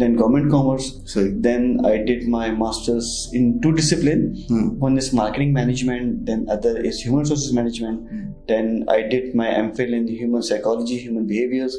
then government commerce. Then I did my masters in two disciplines. One is marketing management, then other is human resources management. Then I did my MPhil in human psychology, human behaviors.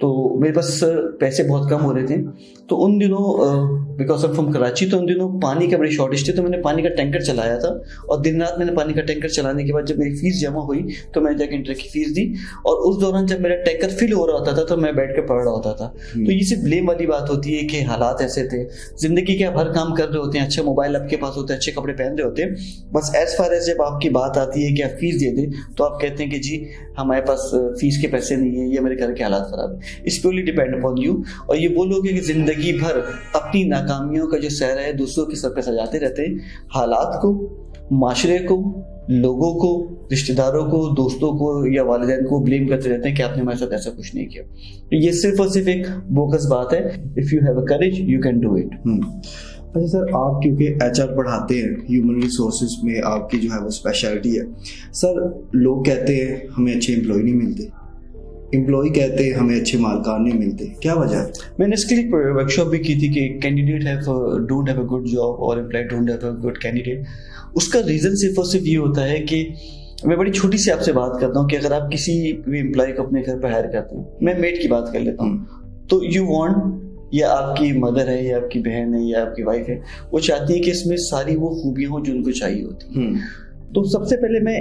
تو میرے پاس پیسے بہت کم ہو رہے تھے, تو ان دنوں because of from Karachi, تو ان دنوں پانی کا بڑی شارٹیج تھی, تو میں نے پانی کا ٹینکر چلایا تھا, اور دن رات میں نے پانی کا ٹینکر چلانے کے بعد جب میری فیس جمع ہوئی تو میں نے جا کے انٹر کی فیس دی, اور اس دوران جب میرا ٹینکر فل ہو رہا ہوتا تھا تو میں بیٹھ کے پڑھ رہا ہوتا تھا. تو یہ صرف بلیم والی بات ہوتی ہے کہ حالات ایسے تھے, زندگی کے آپ ہر کام کر رہے ہوتے ہیں, اچھا موبائل آپ کے پاس ہوتا ہے, اچھے کپڑے پہن رہے ہوتے ہیں, بس ایز فار ایز جب آپ کی بات آتی ہے کہ آپ فیس دے دیں تو آپ کہتے ہیں کہ جی ہمارے پاس فیس کے پیسے نہیں ہیں, یا میرے گھر کے حالات خراب ہیں. اس پیورلی ڈیپینڈ اپون یو. اور یہ وہ لوگ ہیں کہ زندگی بھر اپنی ناکامیوں کا جو سہرا ہے دوسروں کے سر پہ سجاتے رہتے ہیں, حالات کو, معاشرے کو, لوگوں کو, رشتہ داروں کو, دوستوں کو یا والدین کو بلیم کرتے رہتے ہیں کہ آپ نے ہمارے ساتھ ایسا کچھ نہیں کیا. یہ صرف اور صرف ایک بوگس بات ہے. If you have a courage you can do it. اچھا سر, آپ کیونکہ ایچ آر پڑھاتے ہیں, ہیومن ریسورسز میں آپ کی جو ہے وہ اسپیشلٹی ہے. سر لوگ کہتے ہیں ہمیں اچھے امپلائی نہیں ملتے, امپلائی کہتے ہیں ہمیں اچھے مالکان نہیں ملتے, کیا وجہ ہے؟ میں نے اس کے لیے ورک شاپ بھی کی تھی کہ candidate don't have a good job اور employee don't have a good candidate. اس کا ریزن صرف اور صرف یہ ہوتا ہے کہ میں بڑی چھوٹی سی آپ سے بات کرتا ہوں کہ اگر آپ کسی بھی امپلائی کو اپنے گھر پہ ہائر کرتے ہیں, میں میڈ کی بات کر لیتا ہوں, تو یو وانٹ, یا آپ کی مدر ہے یا آپ کی بہن ہے یا آپ کی وائف ہے, وہ چاہتی ہے کہ اس میں ساری وہ خوبیاں ہوں جو ان کو چاہیے ہوتی ہیں. تو سب سے پہلے میں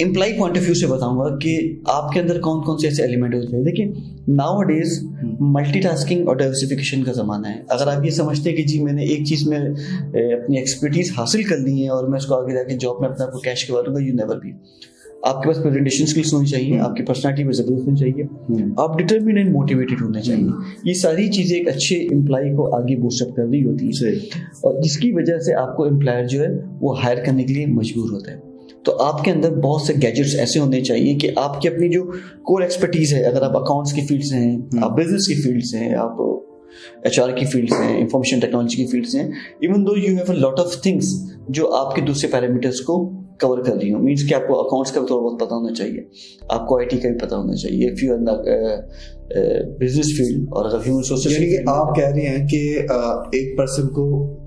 امپلائی پوائنٹ آف ویو سے بتاؤں گا کہ آپ کے اندر کون کون سے ایسے ایلیمنٹ ہوتے ہیں. دیکھیں ناؤ ڈیز ملٹی ٹاسکنگ اور ڈائیورسفیکیشن کا زمانہ ہے. اگر آپ یہ سمجھتے ہیں کہ جی میں نے ایک چیز میں اپنی ایکسپرٹیز حاصل کر لی ہے اور میں اس کو آگے جا کے جاب میں اپنا کو کیش کروا دوں گا, یو نیور بی. آپ کے پاس پریزنٹیشن اسکلس ہونی چاہیے, آپ کی پرسنالٹی ویزیبل ہونی چاہیے, آپ ڈٹرمنڈ اینڈ موٹیویٹڈ ہونے چاہیے. یہ ساری چیزیں ایک اچھے امپلائی کو آگے بوسٹ اپ کر رہی ہوتی ہے, اور جس کی وجہ سے آپ کو امپلائر جو ہے وہ ہائر کرنے کے لیے مجبور ہوتا ہے. تو آپ کے اندر بہت سے گیجٹس ایسے ہونے چاہیے کہ آپ کی اپنی جو کور ایکسپرٹیز ہے, اگر آپ اکاؤنٹس کی فیلڈ سے ہیں, آپ بزنس کی فیلڈ سے ہیں, آپ ایچ آر کی فیلڈ سے ہیں, انفارمیشن ٹیکنالوجی کی فیلڈ سے ہیں, even though you have a lot of things جو آپ کے دوسرے پیرامیٹرس کو کور کر رہی ہوں. مینس کہ آپ کو اکاؤنٹس کا بھی تھوڑا بہت پتہ ہونا چاہیے, آپ کو آئی ٹی کا بھی پتہ ہونا چاہیے, if you are business field. اور اگر ہیومن ریسورسز, یعنی کہ آپ کہہ رہے ہیں کہ ایک پرسن کو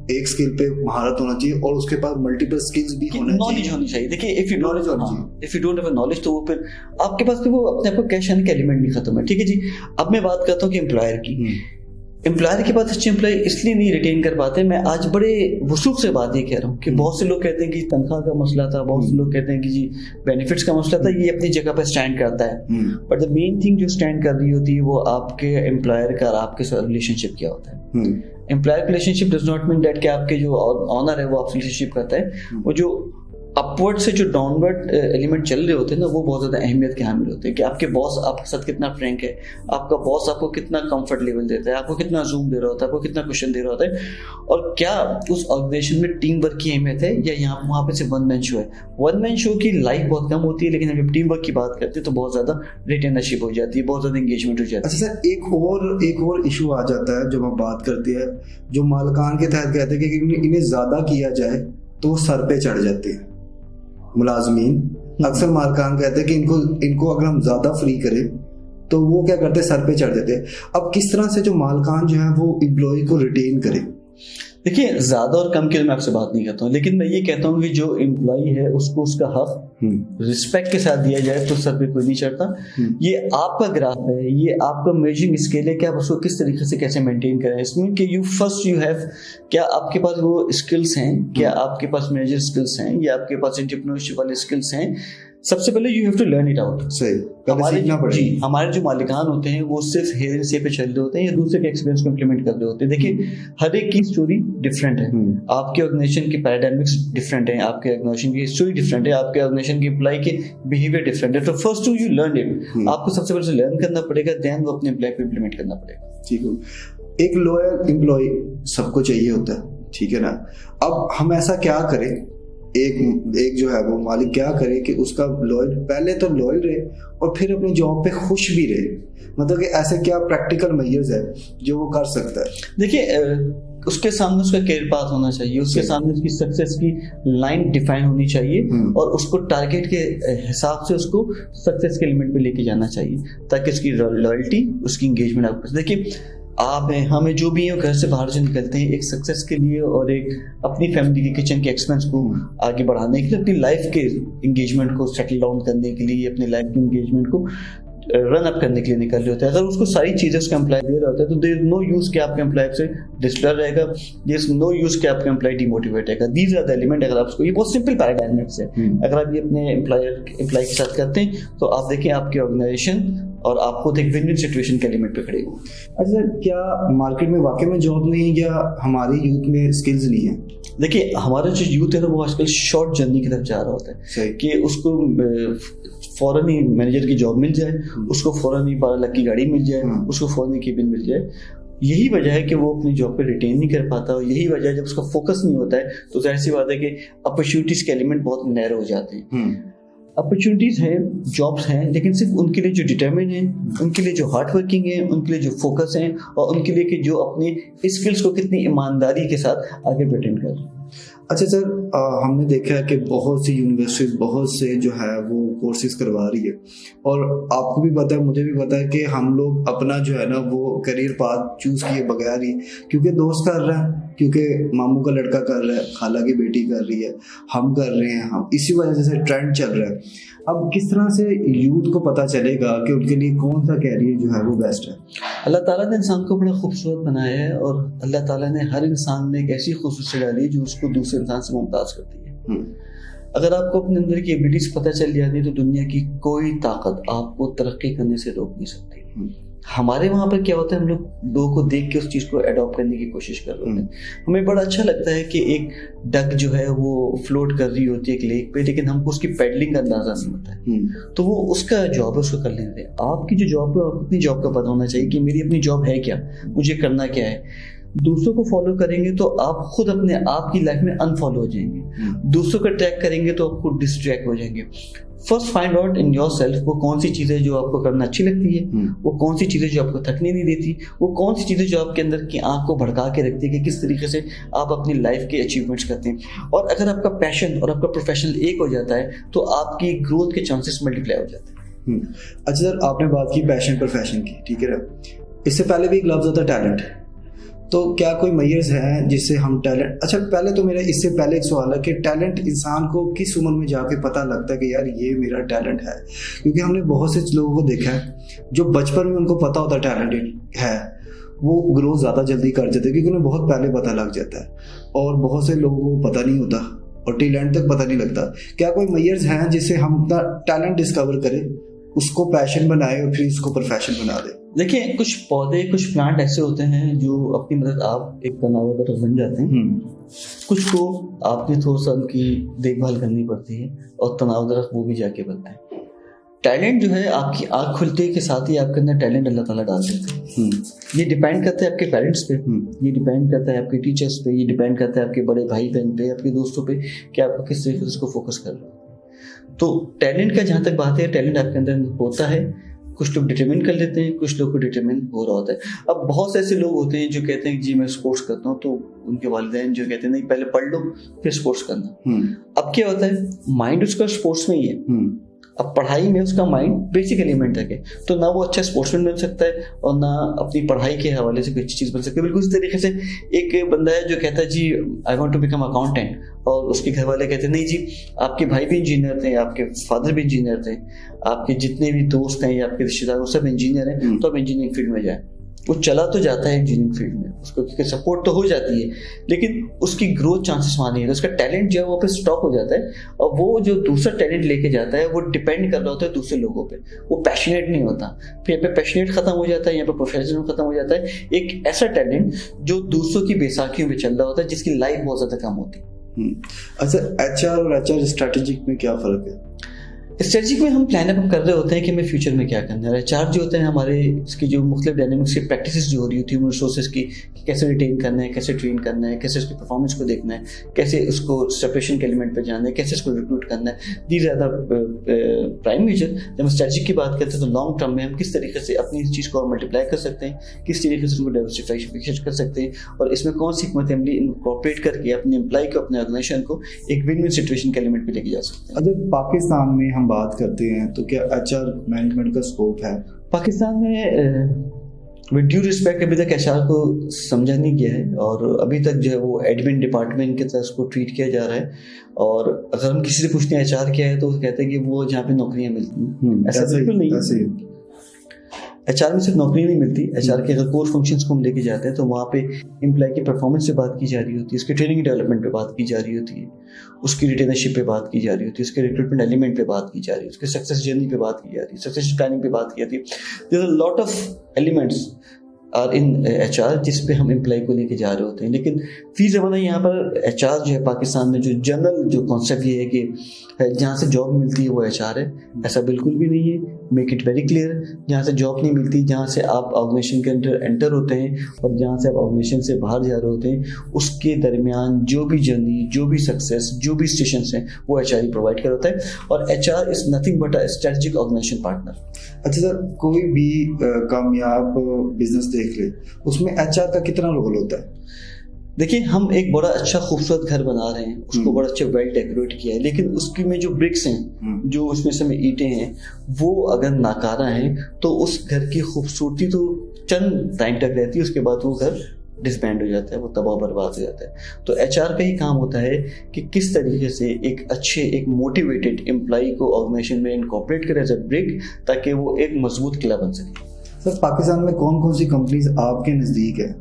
ایک اسکل پہ مہارت ہونا چاہیے اور اس کے پاس ملٹیپل اسکلز بھی ہونا چاہیے, نالج ہونی چاہیے. دیکھیے if you don't have knowledge تو وہ پھر آپ کے پاس وہ اپنے آپ کو کیش آنے کا ایلیمنٹ نہیں ختم ہے. ٹھیک ہے جی, اب میں بات کرتا ہوں کہ امپلائر کی. امپلائر کے پاس اچھے امپلائی اس لیے نہیں ریٹین کر پاتے. میں آج بڑے وثوق سے بات یہ کہہ رہا ہوں کہ بہت سے لوگ کہتے ہیں کہ تنخواہ کا مسئلہ تھا, بہت سے لوگ کہتے ہیں کہ جی بینیفٹس کا مسئلہ تھا. یہ اپنی جگہ پہ اسٹینڈ کرتا ہے, بٹ دا مین تھنگ جو اسٹینڈ کر رہی ہوتی ہے وہ آپ کے امپلائر کا اور آپ کے ساتھ ریلیشن شپ کیا ہوتا ہے. Employer relation ship does not mean that کہ آپ کے جو آنر ہے وہ آپ سے ریلیشن شپ کرتا ہے. وہ جو اپورڈ سے جو ڈاؤن ورڈ ایلیمنٹ چل رہے ہوتے ہیں نا, وہ بہت زیادہ اہمیت کے حامل ہوتے ہیں. کہ آپ کے باس آپ کے ساتھ کتنا فرینک ہے, آپ کا باس آپ کو کتنا کمفرٹ لیول دیتا ہے, آپ کو کتنا زوم دے رہا ہوتا ہے, آپ کو کتنا کوشچن دے رہا ہوتا ہے, اور کیا اس آرگنائزیشن میں ٹیم ورک کی اہمیت ہے یا یہاں وہاں پہ سے ون مین شو ہے. ون مین شو کی لائف بہت کم ہوتی ہے, لیکن جب ٹیم ورک کی بات کرتے ہیں تو بہت زیادہ ریٹینرشپ ہو جاتی ہے, بہت زیادہ انگیجمنٹ ہو جاتی ہے. اچھا سر, ایک اور ایشو آ جاتا ہے جب ہم بات کرتے ہیں, جو مالکان کے تحت کہتے ہیں کہ انہیں زیادہ کیا جائے تو وہ سر پہ چڑھ جاتے ہیں ملازمین. اکثر مالکان کہتے ہیں کہ ان کو اگر ہم زیادہ فری کریں تو وہ کیا کرتے ہیں, سر پہ چڑھ جاتے ہیں. اب کس طرح سے جو مالکان جو ہے وہ امپلائی کو ریٹین کرے؟ دیکھیے زیادہ اور کم کے میں آپ سے بات نہیں کرتا ہوں, لیکن میں یہ کہتا ہوں کہ جو امپلائی ہے اس کو اس کا حق رسپیکٹ کے ساتھ دیا جائے تو سر پہ کوئی نہیں چڑھتا. یہ آپ کا گراف ہے, یہ آپ کا میجرنگ اسکیل ہے کہ آپ اس کو کس طریقے سے کیسے مینٹین کریں. اس میں کہ یو ہیو, کیا آپ کے پاس وہ اسکلس ہیں, کیا آپ کے پاس مینیجر اسکلس ہیں, یا آپ کے پاس انٹرپرینورشپ والے اسکلس ہیں. سب سے پہلے you have to learn it out. ہمارے جو مالکان ہوتے ہیں وہ صرف ہیر اینڈ سے پہ چل رہے ہوتے ہیں یا دوسرے کے ایکسپیرینس کو امپلیمنٹ کر رہے ہوتے ہیں. دیکھیے ہر ایک کی اسٹوری ڈفرینٹ ہے, آپ کے آرگنائزیشن کی پیراڈائمکس ڈفرینٹ ہیں, آپ کے آرگنائزیشن کی ہسٹوری ڈفرینٹ ہے, آپ کے آرگنائزیشن کی امپلائی کے بہیویئر ڈفرینٹ ہے. تو first to you learn it, آپ کو سب سے پہلے لرن کرنا پڑے گا, دین وہ اپنے امپلائی کو امپلیمنٹ کرنا پڑے گا. ٹھیک ہے, ایک لوئل امپلائی سب کو چاہیے ہوتا ہے, ٹھیک ہے نا. اب ہم ایسا کیا کریں, ایک جو ہے وہ مالک کیا کرے کہ اس کا لوئل, پہلے تو لوئل رہے اور پھر اپنی جاب پہ خوش بھی رہے. مطلب کہ ایسے کیا پریکٹیکل میجرز ہے جو وہ کر سکتا ہے؟ دیکھیے اس کے سامنے اس کا کیریئر پاتھ ہونا چاہیے, اس کے سامنے اس کی سکسیس کی لائن ڈیفائن ہونی چاہیے, اور اس کو ٹارگیٹ کے حساب سے اس کو سکسیس کے ایلیمنٹ پہ لے کے جانا چاہیے تاکہ اس کی لائلٹی, اس کی انگیجمنٹ آپ کو. دیکھیے آپ ہیں, ہمیں جو بھی ہیں گھر سے باہر سے نکلتے ہیں ایک سکسیس کے لیے اور ایک اپنی فیملی کے کچن کے ایکسپینس کو آگے بڑھانے کے لیے, اپنی لائف کے انگیجمنٹ کو سیٹل ڈاؤن کرنے کے لیے, اپنی لائف کی انگیجمنٹ کو رن اپ کرنے کے لیے نکل رہے ہوتے ہیں. اگر اس کو ساری چیزیں اس کا امپلائی دے رہا ہوتا ہے تو دیر از نو یوز کہ آپ کے امپلائی سے ڈسٹر رہے گا, دیر از نو یوز کہ آپ کا امپلائی ڈی موٹیویٹ رہے گا. These are the element. اگر آپ اس کو, یہ بہت سمپل پیراڈائمکس ہے, اگر آپ یہ اپنے امپلائی کے ساتھ کرتے ہیں تو آپ دیکھیں آپ کی آرگنائزیشن اور آپ خود ایک ون ون سچویشن کے ایلیمنٹ پہ کھڑے ہوں. اچھا سر, کیا مارکیٹ میں واقعی میں جاب نہیں یا ہماری یوتھ میں اسکلز نہیں ہیں؟ دیکھیے ہمارا جو یوتھ ہے نا وہ آج کل شارٹ جرنی کی طرف جا رہا ہوتا ہے کہ اس کو فوراً ہی مینیجر کی جاب مل جائے, اس کو فوراً ہی 12 لاکھ کی گاڑی مل جائے, اس کو فوراً ہی کیبن مل جائے. یہی وجہ ہے کہ وہ اپنی جاب پہ ریٹین نہیں کر پاتا, اور یہی وجہ ہے جب اس کا فوکس نہیں ہوتا ہے تو ظاہر سی بات ہے کہ اپرچونیٹیز کے ایلیمنٹ بہت نیرو ہو جاتے ہیں. اپرچونیٹیز ہیں, جابس ہیں, لیکن صرف ان کے لیے جو ڈٹرمن ہیں, ان کے لیے جو ہارڈ ورکنگ ہیں, ان کے لیے جو فوکس ہیں, اور ان کے لیے کہ جو اپنی اسکلس کو کتنی ایمانداری کے ساتھ آگے پریٹینڈ کر رہے ہیں. اچھا سر, ہم نے دیکھا ہے کہ بہت سی یونیورسٹیز بہت سے جو ہے وہ کورسز کروا رہی ہے, اور آپ کو بھی پتا ہے, مجھے بھی پتا ہے کہ ہم لوگ اپنا جو ہے نا وہ کریئر پاتھ چوز کیے بغیر ہی, کیونکہ دوست کر رہا ہے, کیونکہ ماموں کا لڑکا کر رہا ہے, خالہ کی بیٹی کر رہی ہے, ہم کر رہے ہیں, ہم اسی وجہ سے ٹرینڈ چل رہا ہے. اب کس طرح سے یوتھ کو پتہ چلے گا کہ ان کے لیے کون سا کیریئر جو ہے وہ بیسٹ ہے؟ اللہ تعالیٰ نے انسان کو بڑا خوبصورت بنایا ہے, اور اللہ تعالیٰ نے ہر انسان میں ایک ایسی خصوصیت ڈالی جو اس کو دوسرے انسان سے ممتاز کرتی ہے. اگر آپ کو اپنے اندر کی ایبلٹیز پتہ چل جاتی ہے تو دنیا کی کوئی طاقت آپ کو ترقی کرنے سے روک نہیں سکتی. ہمارے وہاں پر کیا ہوتا ہے, ہم لوگ لوگوں کو دیکھ کے اس چیز کو اڈاپٹ کرنے کی کوشش کر رہے ہیں. ہمیں بڑا اچھا لگتا ہے کہ ایک ڈک جو ہے وہ فلوٹ کر رہی ہوتی ہے ایک لیک پہ, لیکن ہم کو اس کی پیڈلنگ کا اندازہ نہیں ہوتا ہے, تو وہ اس کا جاب ہے, اس کو کر لیتے ہیں. آپ کی جو جاب ہے, آپ اپنی جاب کا پتہ ہونا چاہیے کہ میری اپنی جاب ہے کیا, مجھے کرنا کیا ہے. دوسروں کو فالو کریں گے تو آپ خود اپنے آپ کی لائف میں انفالو ہو جائیں گے, دوسروں کا ٹریک کریں گے تو آپ خود ڈسٹریکٹ ہو جائیں گے. First find out in your self, وہ کون سی چیزیں جو آپ کو کرنا اچھی لگتی ہے, وہ کون سی چیزیں جو آپ کو تھکنے نہیں دیتی, وہ کون سی چیزیں جو آپ کے اندر کی آنکھ کو بھڑکا کے رکھتی ہے کہ کس طریقے سے آپ اپنی لائف کے اچیومنٹس کرتے ہیں. اور اگر آپ کا پیشن اور آپ کا پروفیشنل ایک ہو جاتا ہے تو آپ کی گروتھ کے چانسز ملٹیپلائی ہو جاتے ہیں. اچھا سر, آپ نے بات کی پیشن پروفیشن کی, ٹھیک ہے نا, اس سے پہلے بھی ایک لفظ ہوتا ہے ٹیلنٹ, تو کیا کوئی میئرز ہیں جس سے ہم ٹیلنٹ, اچھا پہلے تو میرا اس سے پہلے ایک سوال ہے کہ ٹیلنٹ انسان کو کس عمر میں جا کے پتہ لگتا ہے کہ یار یہ میرا ٹیلنٹ ہے؟ کیونکہ ہم نے بہت سے لوگوں کو دیکھا ہے جو بچپن میں ان کو پتہ ہوتا ہے ٹیلنٹ ہے, وہ گروتھ زیادہ جلدی کر جاتے ہیں کیونکہ انہیں بہت پہلے پتہ لگ جاتا ہے, اور بہت سے لوگوں کو پتہ نہیں ہوتا اور ٹیلنٹ تک پتہ نہیں لگتا. کیا کوئی میئرز ہیں جس سے ہم اپنا ٹیلنٹ ڈسکور کریں, اس کو پیشن بنائے اور پھر اس کو پروفیشن بنا دیں؟ دیکھیں کچھ پودے, کچھ پلانٹ ایسے ہوتے ہیں جو اپنی مدد آپ ایک تناؤ درخت بن جاتے ہیں, کچھ کو آپ نے تھوڑا سا ان کی دیکھ بھال کرنی پڑتی ہے اور تناؤ درخت وہ بھی جا کے بنتے ہیں. ٹیلنٹ جو ہے آپ کی آنکھ کھلتے کے ساتھ ہی آپ کے اندر ٹیلنٹ اللہ تعالیٰ ڈال دیتے ہیں. یہ ڈیپینڈ کرتا ہے آپ کے پیرنٹس پہ, یہ ڈیپینڈ کرتا ہے آپ کے ٹیچرس پہ, یہ ڈیپینڈ کرتا ہے آپ کے بڑے بھائی بہن پہ, آپ کے دوستوں پہ کہ آپ کو کس طریقے سے اس کو فوکس کر رہے ہیں. تو ٹیلنٹ کا جہاں تک بات ہے, ٹیلنٹ آپ کے اندر ہوتا ہے, کچھ لوگ ڈٹرمن کر لیتے ہیں, کچھ لوگ کو ڈٹرمن ہو رہا ہوتا ہے. اب بہت سے ایسے لوگ ہوتے ہیں جو کہتے ہیں جی میں اسپورٹس کرتا ہوں, تو ان کے والدین جو کہتے ہیں نہیں پہلے پڑھ لو پھر اسپورٹس کرنا. اب کیا ہوتا ہے, مائنڈ اس کا اسپورٹس میں ہی ہے, اب پڑھائی میں اس کا مائنڈ بیسک ایلیمنٹ ہے, تو نہ وہ اچھا اسپورٹس مین بن سکتا ہے اور نہ اپنی پڑھائی کے حوالے سے کوئی اچھی چیز بن سکتی ہے. بالکل اس طریقے سے ایک بندہ ہے جو کہتا ہے جی I want to become accountant, اور اس کے گھر والے کہتے ہیں نہیں جی آپ کے بھائی بھی انجینئر تھے, آپ کے فادر بھی انجینئر تھے, آپ کے جتنے بھی دوست ہیں یا آپ کے رشتے دار وہ سب انجینئر ہیں, تو آپ انجینئرنگ فیلڈ میں جائیں. وہ چلا تو جاتا ہے انجینئرنگ فیلڈ میں, اس کو کیونکہ سپورٹ تو ہو جاتی ہے, لیکن اس کی گروتھ چانسز وہاں نہیں ہے. اس کا ٹیلنٹ جو ہے وہ پہ اسٹاپ ہو جاتا ہے, اور وہ جو دوسرا ٹیلنٹ لے کے جاتا ہے وہ ڈپینڈ کر رہا ہوتا ہے دوسرے لوگوں پہ, وہ پیشنیٹ نہیں ہوتا. پھر یہاں پہ پیشنیٹ ختم ہو جاتا ہے, یہاں پہ پروفیشنل ختم ہو جاتا ہے. ایک ایسا ٹیلنٹ جو دوسروں کی بیساکھیوں میں چل رہا ہوتا ہے, جس کی لائف بہت زیادہ کم ہوتی ہے. اچھا ایچ آر اور ایچ آر اسٹریٹجک میں کیا فرق ہے؟ اسٹریٹجک میں ہم پلان اپ کر رہے ہوتے ہیں کہ ہمیں فیوچر میں کیا کرنا ہے. ایچ آر جو ہوتے ہیں ہمارے اس کی جو مختلف ڈائنامکس کی پریکٹسز جو ہو رہی ہوتی ہے, ریسورسز کی کیسے ریٹین کرنا ہے, کیسے ٹرین کرنا ہے, کیسے اس کی پرفارمنس کو دیکھنا ہے, کیسے اس کو سپریشن کے ایلیمنٹ پہ جانا ہے, کیسے اس کو ریکروٹ کرنا ہے. These are the prime major. جب ہم اسٹریٹجک کی بات کرتے ہیں تو لانگ ٹرم میں ہم کس طریقے سے اپنی اس چیز کو اور ملٹیپلائی کر سکتے ہیں, کس طریقے سے اس کو ڈائیورسفیکیشن کر سکتے ہیں, اور اس میں کون سی حکمت عملی انکارپوریٹ کر کے اپنے امپلائی کو, اپنے آرگنائزیشن کو ایک ون ون سچویشن کے ایلیمنٹ پہ لے کے جا سکتے ہیں. اگر پاکستان میں ہم بات کرتے ہیں تو کیا ایچ آر مینجمنٹ کا اسکوپ ہے؟ پاکستان میں ود ڈیو رسپیکٹ ابھی تک ایچ آر کو سمجھا نہیں گیا ہے, اور ابھی تک جو ہے وہ ایڈمن ڈپارٹمنٹ کی طرح اس کو ٹریٹ کیا جا رہا ہے. اور اگر ہم کسی سے پوچھتے ہیں ایچ آر کیا ہے تو وہ کہتے ہیں کہ وہ جہاں پہ نوکریاں ملتی ہیں, ایسا بالکل نہیں ہے. HR میں صرف نوکری نہیں ملتی, HR کے اگر کور فنکشنز کو ہم لے کے جاتے ہیں تو وہاں پہ امپلائی کی پرفارمنس پہ بات کی جا رہی ہوتی ہے, اس کے ٹریننگ ڈیولپمنٹ پہ بات کی جا رہی ہوتی ہے, اس کی ریٹینرشپ پہ بات کی جا رہی ہوتی ہے, اس کے ریکروٹمنٹ ایلیمنٹ پہ بات کی جا رہی ہے, اس کے سکسیس جرنی پہ بات کی جا رہی ہے, سکسیس پلاننگ پہ بات کی جاتی ہے. There are lot of elements are in HR جس پہ ہم امپلائی کو لے کے جا رہے ہوتے ہیں. لیکن فی زمانہ یہاں پر HR جو ہے پاکستان میں جو جنرل جو کانسیپٹ یہ ہے کہ جہاں سے جاب ملتی ہے وہ HR ہے, ایسا بالکل بھی نہیں ہے. میک اٹ ویری کلیئر, جہاں سے جاب نہیں ملتی, جہاں سے آپ آرگنائزیشن کے اندر انٹر ہوتے ہیں اور جہاں سے آپ آرگنائزیشن سے باہر جا رہے ہوتے ہیں, اس کے درمیان جو بھی جرنی, جو بھی سکسیس, جو بھی اسٹیشنس ہیں وہ HR ہی پرووائڈ کر ہوتا ہے. اور HR is nothing but a strategic organisation partner. اچھا سر, کوئی بھی کامیاب بزنس دیکھ لے, اس میں HR کا کتنا رول ہوتا ہے؟ دیکھیے, ہم ایک بڑا اچھا خوبصورت گھر بنا رہے ہیں, اس کو بڑا اچھا ویل ڈیکوریٹ کیا ہے, لیکن اس کی میں جو برکس ہیں, جو اس میں سے میں اینٹیں ہیں, وہ اگر ناکارہ ہیں تو اس گھر کی خوبصورتی تو چند ٹائم تک رہتی ہے, اس کے بعد وہ گھر ڈسبینڈ ہو جاتا ہے, وہ تباہ و برباد ہو جاتا ہے. تو HR کا ہی کام ہوتا ہے کہ کس طریقے سے ایک اچھے, ایک موٹیویٹڈ امپلائی کو آرگنائزیشن میں انکارپوریٹ کرے ایز اے برک, تاکہ وہ ایک مضبوط قلعہ بن سکے. سر, پاکستان میں کون کون سی کمپنیز آپ کے نزدیک ہے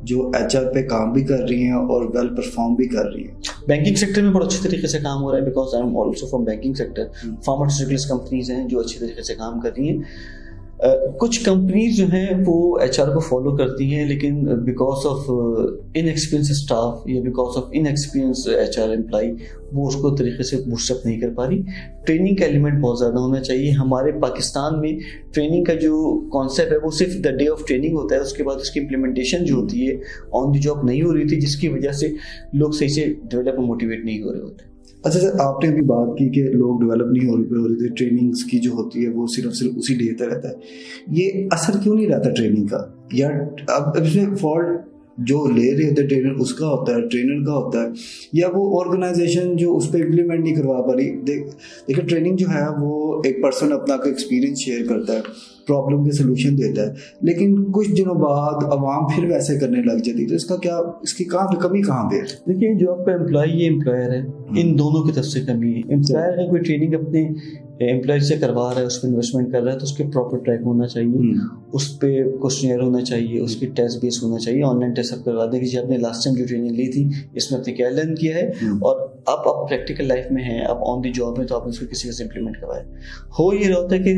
جو HR پہ کام بھی کر رہی ہیں اور ویل پرفارم بھی کر رہی ہیں؟ بینکنگ سیکٹر میں بہت اچھے طریقے سے کام ہو رہا ہے, because I am also from banking sector. Pharmaceuticals companies ہیں جو اچھے طریقے سے کام کر رہی ہیں. کچھ کمپنیز جو ہیں وہ HR کو فالو کرتی ہیں, لیکن because of inexperience staff یا because of inexperience HR employee وہ اس کو طریقے سے بوسٹ اپ نہیں کر پا رہی. ٹریننگ کا ایلیمنٹ بہت زیادہ ہونا چاہیے. ہمارے پاکستان میں ٹریننگ کا جو کانسیپٹ ہے وہ صرف دا ڈے آف ٹریننگ ہوتا ہے, اس کے بعد اس کی امپلیمنٹیشن جو ہوتی ہے آن دی جاب نہیں ہو رہی تھی, جس کی وجہ سے لوگ صحیح سے ڈیولپ اور موٹیویٹ نہیں ہو رہے ہوتے. اچھا سر, آپ نے ابھی بات کی کہ لوگ ڈیولپ نہیں ہو رہے تھے, ٹریننگس کی جو ہوتی ہے وہ صرف اسی ڈیتا رہتا ہے. یہ اثر کیوں نہیں رہتا ٹریننگ کا؟ یا اب اس میں فالٹ جو لے رہے ہوتے ٹرینر اس کا ہوتا ہے, ٹرینر کا ہوتا ہے, یا وہ آرگنائزیشن جو اس پہ امپلیمنٹ نہیں کروا پا رہی؟ دیکھیں, ٹریننگ جو ہے وہ ایک پرسن اپنا ایکسپیرینس شیئر کرتا ہے, پرابلم کے سلوشن دیتا ہے, لیکن کچھ دنوں بعد عوام پھر ویسے کرنے لگ جاتی ہے. تو اس کا کیا, اس کی کمی کہاں پہ ہے؟ دیکھیے, جو آپ کا امپلائی ہے, امپلائر ہے, ان دونوں کی طرف سے کمی ہے. امپلائر ہے کوئی ٹریننگ اپنے امپلائی سے کروا رہا ہے, اس پہ انویسٹمنٹ کر رہا ہے, تو اس کے پراپر ٹریک ہونا چاہیے, اس پہ کوشچنیئر ہونا چاہیے, اس کی ٹیسٹ بیس ہونا چاہیے, آن لائن ٹیسٹ کروا دیں کہ جی آپ نے لاسٹ ٹائم جو ٹریننگ لی تھی اس میں آپ نے کیا لرن کیا ہے, اور آپ پریکٹیکل لائف میں ہیں, آپ آن دی جاب میں, تو آپ نے اس کو کسی سے امپلیمنٹ کروائے. ہو یہ رہا ہوتا ہے کہ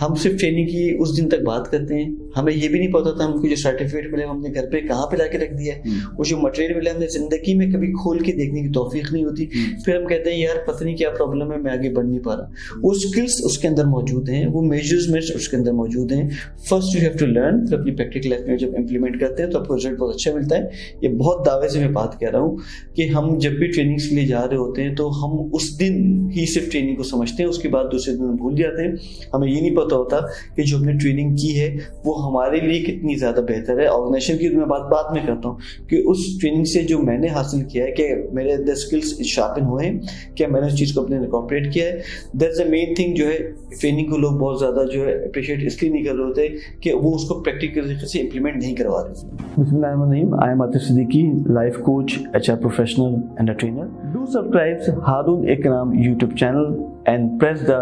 ہم صرف ٹریننگ کی اس دن تک بات کرتے ہیں, ہمیں یہ بھی نہیں پتا تھا ہم کو جو سرٹیفکیٹ ملے ہم نے گھر پہ کہاں پہ لا کے رکھ دیا ہے, وہ جو مٹیریل ملا ہم نے زندگی میں کبھی کھول کے دیکھنے کی توفیق نہیں ہوتی. پھر ہم کہتے ہیں یار پتہ نہیں کیا پرابلم ہے, میں آگے بڑھ نہیں پا رہا. وہ اسکلس اس کے اندر موجود ہیں, وہ میجرمنٹس اس کے اندر موجود ہیں. First you have to learn. پھر اپنی پریکٹیکل لائف میں جب امپلیمنٹ کرتے ہیں تو آپ کو رزلٹ بہت اچھا ملتا ہے. یہ بہت دعوے سے میں بات کہہ رہا ہوں کہ ہم جب بھی ٹریننگس کے لیے جا رہے ہوتے ہیں تو ہم اس دن ہی صرف ٹریننگ کو سمجھتے ہیں, اس کے بعد دوسرے دن بھول جاتے ہیں. ہمیں یہ نہیں پتا ہوتا کہ جو ہم نے ٹریننگ کی ہے وہ ہمارے لیے کتنی زیادہ بہتر ہے. آرگنائزیشن کی میں بات میں کرتا ہوں کہ اس ٹریننگ سے جو میں نے حاصل کیا ہے کہ میرے اندر اسکلس شارپن ہوئے ہیں, کیا میں نے اس چیز کو اپنے انکارپوریٹ کیا ہے. That's a main thing. جو ہے ٹریننگ کو لوگ بہت زیادہ جو ہے اپریشیٹ اس لیے نہیں کر رہے ہوتے کہ وہ اس کو پریکٹیکل طریقے سے امپلیمنٹ نہیں کروا رہے. بسم اللہ الرحمن الرحیم. I am Atif Siddiqui, life coach, HR professional and a trainer. Do subscribe Haroon Ikram YouTube channel and press the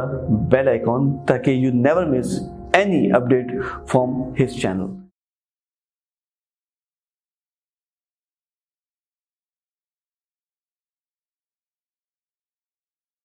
bell icon تاکہ you never miss any update from his channel.